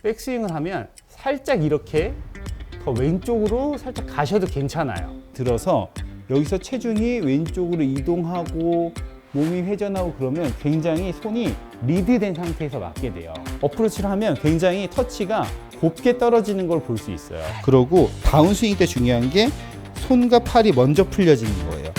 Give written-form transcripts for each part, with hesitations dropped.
백스윙을 하면 살짝 이렇게 더 왼쪽으로 살짝 가셔도 괜찮아요. 들어서 여기서 체중이 왼쪽으로 이동하고 몸이 회전하고 그러면 굉장히 손이 리드된 상태에서 맞게 돼요. 어프로치를 하면 굉장히 터치가 곱게 떨어지는 걸 볼 수 있어요. 그러고 다운스윙 때 중요한 게 손과 팔이 먼저 풀려지는 거예요.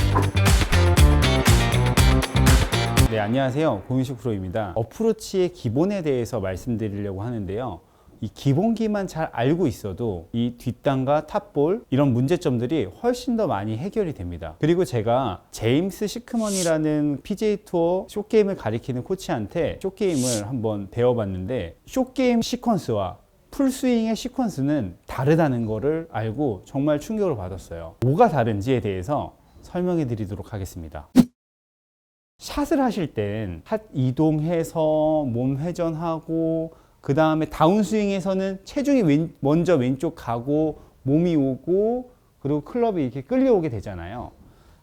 네, 안녕하세요. 고민식 프로입니다. 어프로치의 기본에 대해서 말씀드리려고 하는데요. 이 기본기만 잘 알고 있어도 이 뒷땅과 탑볼 이런 문제점들이 훨씬 더 많이 해결이 됩니다. 그리고 제가 제임스 시크먼이라는 PGA 투어 숏게임을 가리키는 코치한테 숏게임을 한번 배워봤는데 숏게임 시퀀스와 풀스윙의 시퀀스는 다르다는 거를 알고 정말 충격을 받았어요. 뭐가 다른지에 대해서 설명해 드리도록 하겠습니다. 샷을 하실 땐 샷 이동해서 몸 회전하고 그 다음에 다운스윙에서는 체중이 먼저 왼쪽 가고 몸이 오고 그리고 클럽이 이렇게 끌려오게 되잖아요.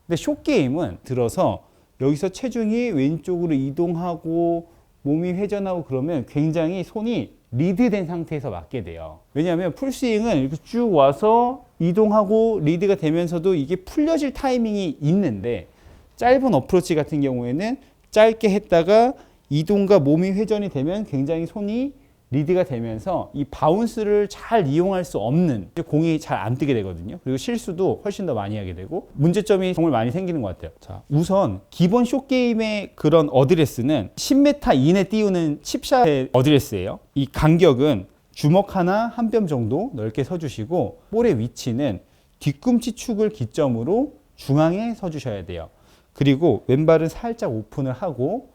근데 숏게임은 들어서 여기서 체중이 왼쪽으로 이동하고 몸이 회전하고 그러면 굉장히 손이 리드된 상태에서 맞게 돼요. 왜냐하면 풀스윙은 이렇게 쭉 와서 이동하고 리드가 되면서도 이게 풀려질 타이밍이 있는데 짧은 어프로치 같은 경우에는 짧게 했다가 이동과 몸이 회전이 되면 굉장히 손이 리드가 되면서 이 바운스를 잘 이용할 수 없는 공이 잘 안 뜨게 되거든요. 그리고 실수도 훨씬 더 많이 하게 되고 문제점이 정말 많이 생기는 것 같아요. 자, 우선 기본 숏게임의 그런 어드레스는 10m 이내 띄우는 칩샷의 어드레스예요. 이 간격은 주먹 하나 한 뼘 정도 넓게 서주시고 볼의 위치는 뒤꿈치 축을 기점으로 중앙에 서주셔야 돼요. 그리고 왼발은 살짝 오픈을 하고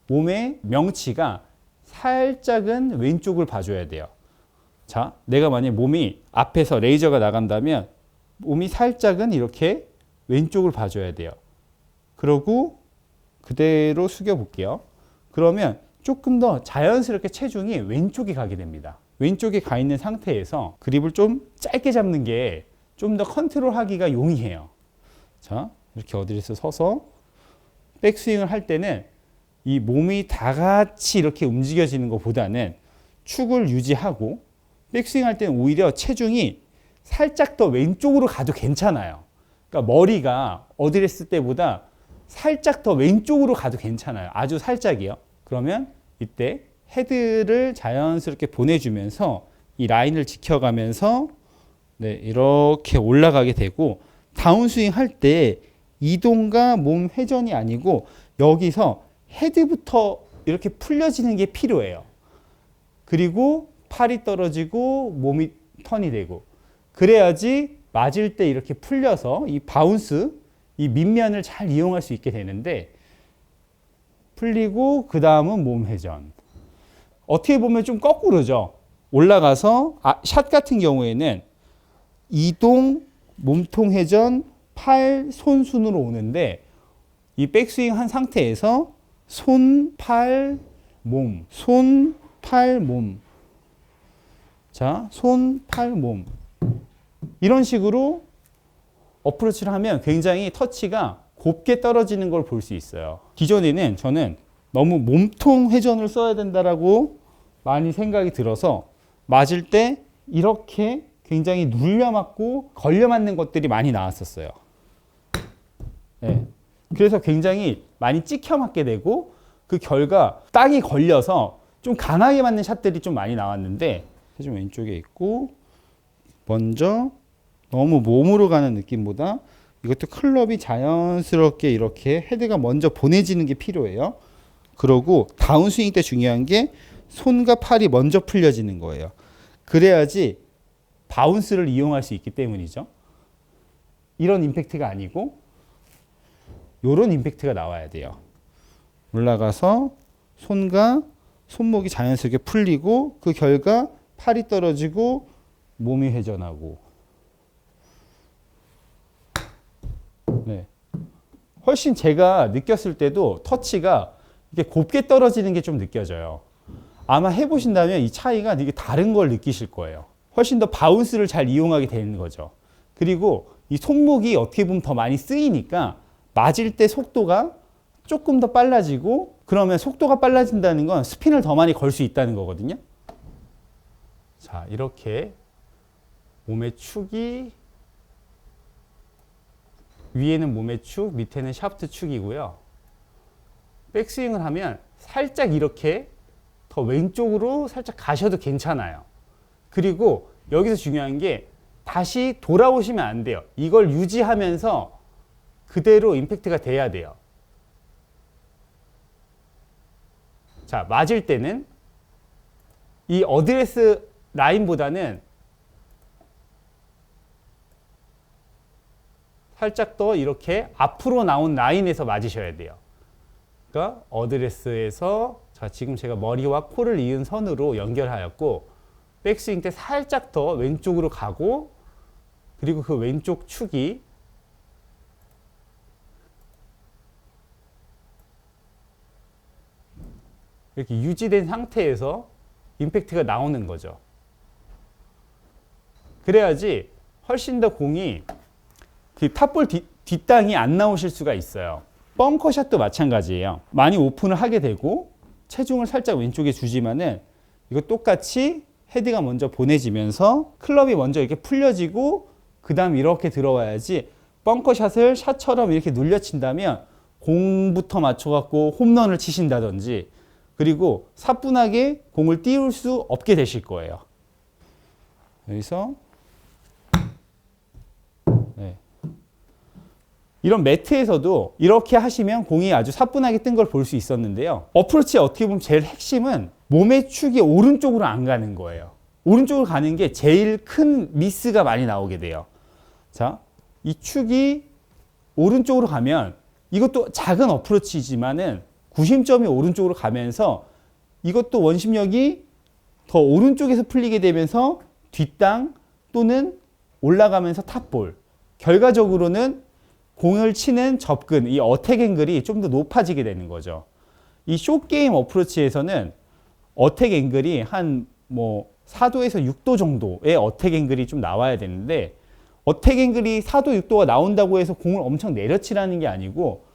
몸의 명치가 살짝은 왼쪽을 봐줘야 돼요. 자, 내가 만약 몸이 앞에서 레이저가 나간다면 몸이 살짝은 이렇게 왼쪽을 봐줘야 돼요. 그러고 그대로 숙여 볼게요. 그러면 조금 더 자연스럽게 체중이 왼쪽에 가게 됩니다. 왼쪽에 가 있는 상태에서 그립을 좀 짧게 잡는 게 좀 더 컨트롤하기가 용이해요. 자, 이렇게 어드레스 서서 백스윙을 할 때는 이 몸이 다 같이 이렇게 움직여지는 것보다는 축을 유지하고 백스윙 할 때는 오히려 체중이 살짝 더 왼쪽으로 가도 괜찮아요. 그러니까 머리가 어드레스 때보다 살짝 더 왼쪽으로 가도 괜찮아요. 아주 살짝이요. 그러면 이때 헤드를 자연스럽게 보내주면서 이 라인을 지켜가면서 네, 이렇게 올라가게 되고 다운스윙 할 때 이동과 몸 회전이 아니고 여기서 헤드부터 이렇게 풀려지는 게 필요해요. 그리고 팔이 떨어지고 몸이 턴이 되고 그래야지 맞을 때 이렇게 풀려서 이 바운스, 이 밑면을 잘 이용할 수 있게 되는데 풀리고 그 다음은 몸 회전. 어떻게 보면 좀 거꾸로죠. 올라가서 샷 같은 경우에는 이동, 몸통 회전, 팔, 손 순으로 오는데 이 백스윙 한 상태에서 손, 팔, 몸, 손, 팔, 몸. 자, 손, 팔, 몸. 이런 식으로 어프로치를 하면 굉장히 터치가 곱게 떨어지는 걸 볼 수 있어요. 기존에는 저는 너무 몸통 회전을 써야 된다라고 많이 생각이 들어서 맞을 때 이렇게 굉장히 눌려 맞고 걸려 맞는 것들이 많이 나왔었어요. 네. 그래서 굉장히 많이 찍혀 맞게 되고 그 결과 땅이 걸려서 좀 강하게 맞는 샷들이 좀 많이 나왔는데 좀 왼쪽에 있고 먼저 너무 몸으로 가는 느낌보다 이것도 클럽이 자연스럽게 이렇게 헤드가 먼저 보내지는 게 필요해요. 그러고 다운스윙 때 중요한 게 손과 팔이 먼저 풀려지는 거예요. 그래야지 바운스를 이용할 수 있기 때문이죠. 이런 임팩트가 아니고 이런 임팩트가 나와야 돼요. 올라가서 손과 손목이 자연스럽게 풀리고 그 결과 팔이 떨어지고 몸이 회전하고 네. 훨씬 제가 느꼈을 때도 터치가 이렇게 곱게 떨어지는 게 좀 느껴져요. 아마 해보신다면 이 차이가 되게 다른 걸 느끼실 거예요. 훨씬 더 바운스를 잘 이용하게 되는 거죠. 그리고 이 손목이 어떻게 보면 더 많이 쓰이니까 맞을 때 속도가 조금 더 빨라지고 그러면 속도가 빨라진다는 건 스핀을 더 많이 걸 수 있다는 거거든요. 자, 이렇게 몸의 축이 위에는 몸의 축, 밑에는 샤프트 축이고요. 백스윙을 하면 살짝 이렇게 더 왼쪽으로 살짝 가셔도 괜찮아요. 그리고 여기서 중요한 게 다시 돌아오시면 안 돼요. 이걸 유지하면서 그대로 임팩트가 돼야 돼요. 자, 맞을 때는 이 어드레스 라인보다는 살짝 더 이렇게 앞으로 나온 라인에서 맞으셔야 돼요. 그러니까 어드레스에서, 자, 지금 제가 머리와 코를 이은 선으로 연결하였고, 백스윙 때 살짝 더 왼쪽으로 가고, 그리고 그 왼쪽 축이 이렇게 유지된 상태에서 임팩트가 나오는 거죠. 그래야지 훨씬 더 공이 그 탑볼 뒷땅이 안 나오실 수가 있어요. 벙커샷도 마찬가지예요. 많이 오픈을 하게 되고 체중을 살짝 왼쪽에 주지만은 이거 똑같이 헤드가 먼저 보내지면서 클럽이 먼저 이렇게 풀려지고 그 다음 이렇게 들어와야지, 벙커샷을 샷처럼 이렇게 눌려친다면 공부터 맞춰갖고 홈런을 치신다든지, 그리고 사뿐하게 공을 띄울 수 없게 되실 거예요. 여기서 네. 이런 매트에서도 이렇게 하시면 공이 아주 사뿐하게 뜬 걸 볼 수 있었는데요. 어프로치의 어떻게 보면 제일 핵심은 몸의 축이 오른쪽으로 안 가는 거예요. 오른쪽으로 가는 게 제일 큰 미스가 많이 나오게 돼요. 자, 이 축이 오른쪽으로 가면 이것도 작은 어프로치지만은 구심점이 오른쪽으로 가면서 이것도 원심력이 더 오른쪽에서 풀리게 되면서 뒷땅 또는 올라가면서 탑볼, 결과적으로는 공을 치는 접근, 이 어택 앵글이 좀 더 높아지게 되는 거죠. 이 숏게임 어프로치에서는 어택 앵글이 한 4도에서 6도 정도의 어택 앵글이 좀 나와야 되는데, 어택 앵글이 4도, 6도가 나온다고 해서 공을 엄청 내려치라는 게 아니고,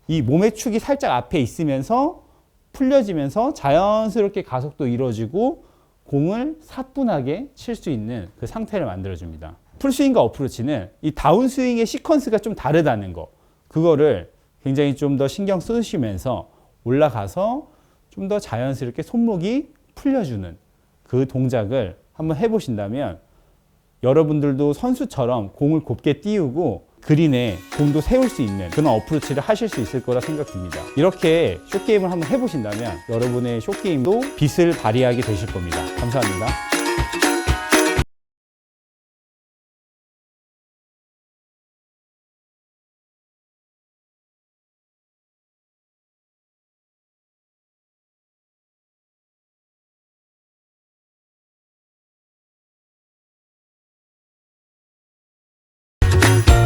이 몸의 축이 살짝 앞에 있으면서 풀려지면서 자연스럽게 가속도 이루어지고 공을 사뿐하게 칠 수 있는 그 상태를 만들어줍니다. 풀스윙과 어프로치는 이 다운스윙의 시퀀스가 좀 다르다는 거, 그거를 굉장히 좀 더 신경 쓰시면서 올라가서 좀 더 자연스럽게 손목이 풀려주는 그 동작을 한번 해보신다면 여러분들도 선수처럼 공을 곱게 띄우고 그린에 공도 세울 수 있는 그런 어프로치를 하실 수 있을 거라 생각됩니다. 이렇게 숏게임을 한번 해보신다면 여러분의 숏게임도 빛을 발휘하게 되실 겁니다. 감사합니다.